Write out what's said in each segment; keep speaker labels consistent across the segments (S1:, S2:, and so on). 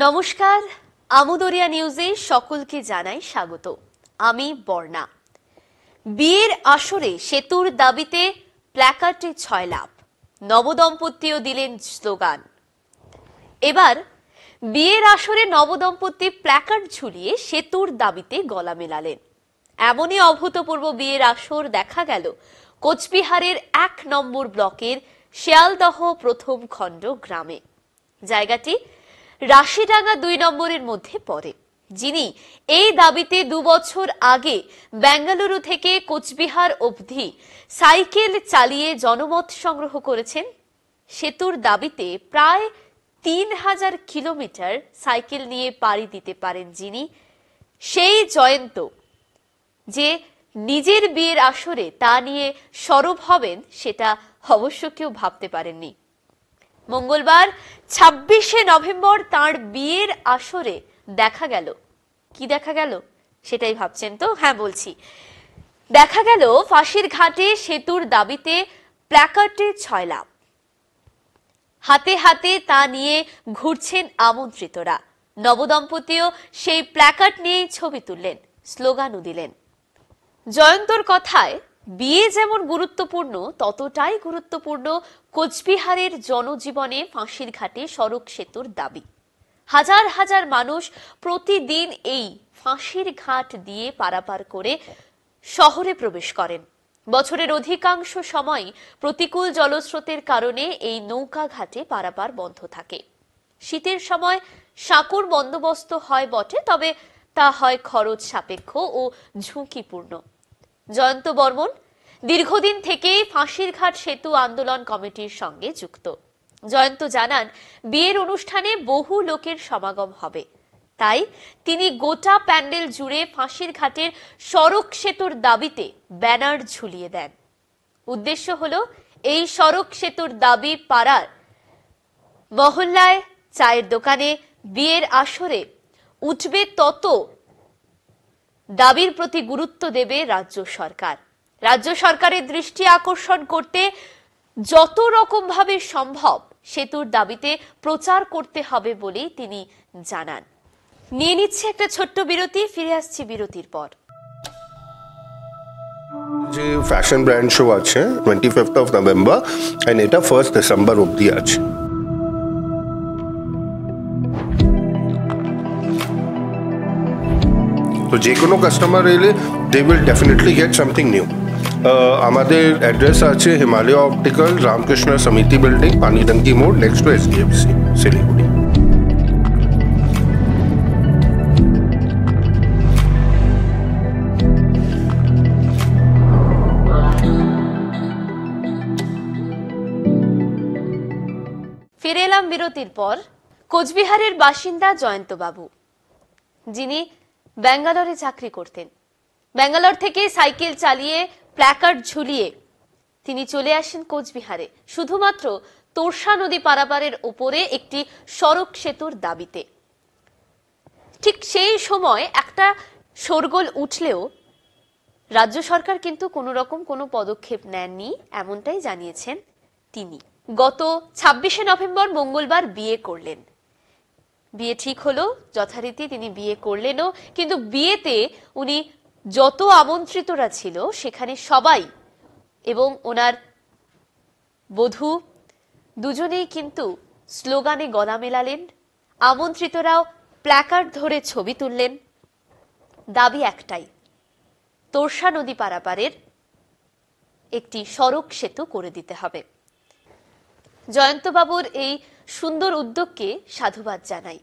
S1: নমস্কার, আমুদরিয়া নিউজে সকলকে জানাই স্বাগত। আমি বর্ণা। বিয়ের আসরে সেতুর দাবিতে প্ল্যাকার্ডে ৬ লাভ, নবদম্পতিও দিলেন স্লোগান। এবার বিয়ের আসরে নবদম্পতি প্ল্যাকার্ড ঝুলিয়ে সেতুর দাবিতে গলা মেলালেন। এমনই অভূতপূর্ব বিয়ের আসর দেখা গেল কোচবিহারের ১ নম্বর ব্লকের শিয়ালদহ প্রথম খণ্ড গ্রামে। জায়গাটি রাশিডাঙ্গা ২ নম্বরের মধ্যে পড়ে। যিনি এই দাবিতে ২ বছর আগে বেঙ্গালুরু থেকে কোচবিহার অবধি সাইকেল চালিয়ে জনমত সংগ্রহ করেছেন। সেতুর দাবিতে প্রায় ৩,০০০ কিলোমিটার সাইকেল নিয়ে পাড়ি দিতে পারেন যিনি, সেই জয়ন্ত যে নিজের বিয়ের আসরে তা নিয়ে সরব হবেন সেটা অবশ্য কেউ ভাবতে পারেননি। মঙ্গলবার ২৬শে নভেম্বর তাঁর বিয়ের আসরে দেখা গেল, কি দেখা গেল সেটাই ভাবছেন তো? হ্যাঁ বলছি, দেখা গেল ফাঁসির ঘাটে সেতুর দাবিতে প্ল্যাকার্ডে ৬ লাভ। হাতে হাতে তা নিয়ে ঘুরছেন আমন্ত্রিতরা। নবদম্পতিও সেই প্ল্যাকার্ড নিয়েই ছবি তুললেন, স্লোগানও দিলেন। জয়ন্তর কথায় বিয়ে যেমন গুরুত্বপূর্ণ, ততটাই গুরুত্বপূর্ণ কোচবিহারের জনজীবনে ফাঁসির ঘাটে সড়ক সেতুর দাবি। হাজার হাজার মানুষ প্রতিদিন এই ফাঁসির ঘাট দিয়ে পারাপার করে শহরে প্রবেশ করেন। বছরের অধিকাংশ সময় প্রতিকূল জলস্রোতের কারণে এই নৌকা ঘাটে পারাপার বন্ধ থাকে। শীতের সময় সাঁকোর বন্দোবস্ত হয় বটে, তবে তা হয় খরচ সাপেক্ষ ও ঝুঁকিপূর্ণ। জয়ন্ত বর্মন দীর্ঘদিন থেকেই ফাঁসির ঘাট সেতু আন্দোলন কমিটির সঙ্গে যুক্ত। জয়ন্ত জানান, বিয়ের অনুষ্ঠানে বহু লোকের সমাগম হবে, তাই তিনি গোটা প্যান্ডেল জুড়ে ফাঁসির ঘাটের সড়ক সেতুর দাবিতে ব্যানার ঝুলিয়ে দেন। উদ্দেশ্য হলো এই সড়ক সেতুর দাবি পাড়ার মহল্লায়, চায়ের দোকানে, বিয়ের আসরে উঠবে, তত দাবির প্রতি গুরুত্ব দেবে রাজ্য সরকার। রাজ্য সরকারের দৃষ্টি আকর্ষণ করতে যত রকম ভাবে সম্ভব সেতুর দাবিতে প্রচার করতে হবে বলেই তিনি জানান। নিয়ে নিচ্ছে একটা ছোট্ট বিরতি, ফিরে আসছি বিরতির পর।
S2: যে ফ্যাশন ব্র্যান্ড শো আছে 25th of November and এটা 1st December অবধি আছে। তো যে কোনো কাস্টমার এলে they will definitely get something new. আমাদের অ্যাড্রেস আছে হিমালয় অপটিক্যাল, রামকৃষ্ণ সমিতি বিল্ডিং, পানিডাঙ্কি মোড়, নেক্সট টু SDFC, শিলিগুড়ি।
S1: ফিরে এলাম বিরতির পর। কোচবিহারের বাসিন্দা জয়ন্ত বাবু, যিনি ব্যাঙ্গালোরে চাকরি করতেন, ব্যাঙ্গালোর থেকে সাইকেল চালিয়ে প্ল্যাকার্ড ঝুলিয়ে তিনি চলে আসেন কোচবিহারে শুধুমাত্র তোরসা নদী পারাপারের উপরে একটি সড়ক সেতুর দাবিতে। ঠিক সেই সময় একটা শোরগোল উঠলেও রাজ্য সরকার কিন্তু কোনো রকম কোনো পদক্ষেপ নেননি, এমনটাই জানিয়েছেন তিনি। গত ২৬শে নভেম্বর মঙ্গলবার বিয়ে করলেন। বিয়ে ঠিক হলো, যথারীতি তিনি বিয়ে করলেনও, কিন্তু বিয়েতে উনি যত আমন্ত্রিতরা ছিল সেখানে সবাই এবং ওনার বধূ দুজনেই কিন্তু স্লোগানে গলা মেলালেন। আমন্ত্রিতরাও প্ল্যাকার্ড ধরে ছবি তুললেন। দাবি একটাই, তোরসা নদী পারাপারের একটি সড়ক সেতু করে দিতে হবে। জয়ন্তবাবুর এই সুন্দর উদ্যোগকে সাধুবাদ জানাই।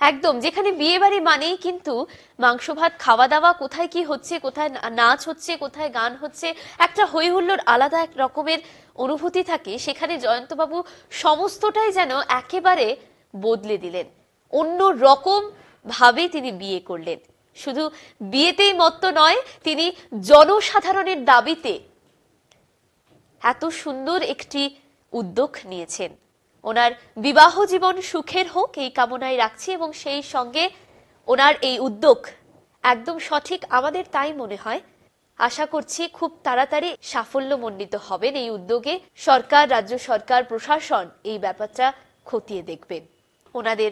S1: একদম যেখানে বিয়ে বাড়ি মানেই কিন্তু মাংস ভাত খাওয়া দাওয়া, কোথায় কি হচ্ছে, কোথায় নাচ হচ্ছে, কোথায় গান হচ্ছে, একটা হই হুল্লোড়, আলাদা এক রকমের অনুভূতি থাকে। সেখানে জয়ন্তবাবু সমস্তটাই যেন একেবারে বদলে দিলেন, অন্য রকম ভাবে তিনি বিয়ে করলেন। শুধু বিয়েতেই মত্ত নয়, তিনি জনসাধারণের দাবিতে এত সুন্দর একটি উদ্যোগ নিয়েছেন। ওনার বিবাহ জীবন সুখের হোক এই কামনায় রাখছি, এবং সেই সঙ্গে ওনার এই উদ্যোগ একদম সঠিক, আমাদের তাই মনে হয়। আশা করছি খুব তাড়াতাড়ি সাফল্যমণ্ডিত হবেন এই উদ্যোগে। সরকার, রাজ্য সরকার, প্রশাসন এই ব্যাপারটা খতিয়ে দেখবেন। ওনাদের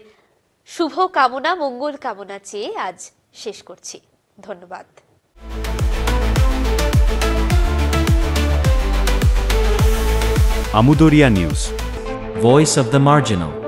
S1: শুভ কামনা, মঙ্গল কামনা চেয়ে আজ শেষ করছি। ধন্যবাদ।
S3: Amudoria News,
S4: Voice of the Marginal.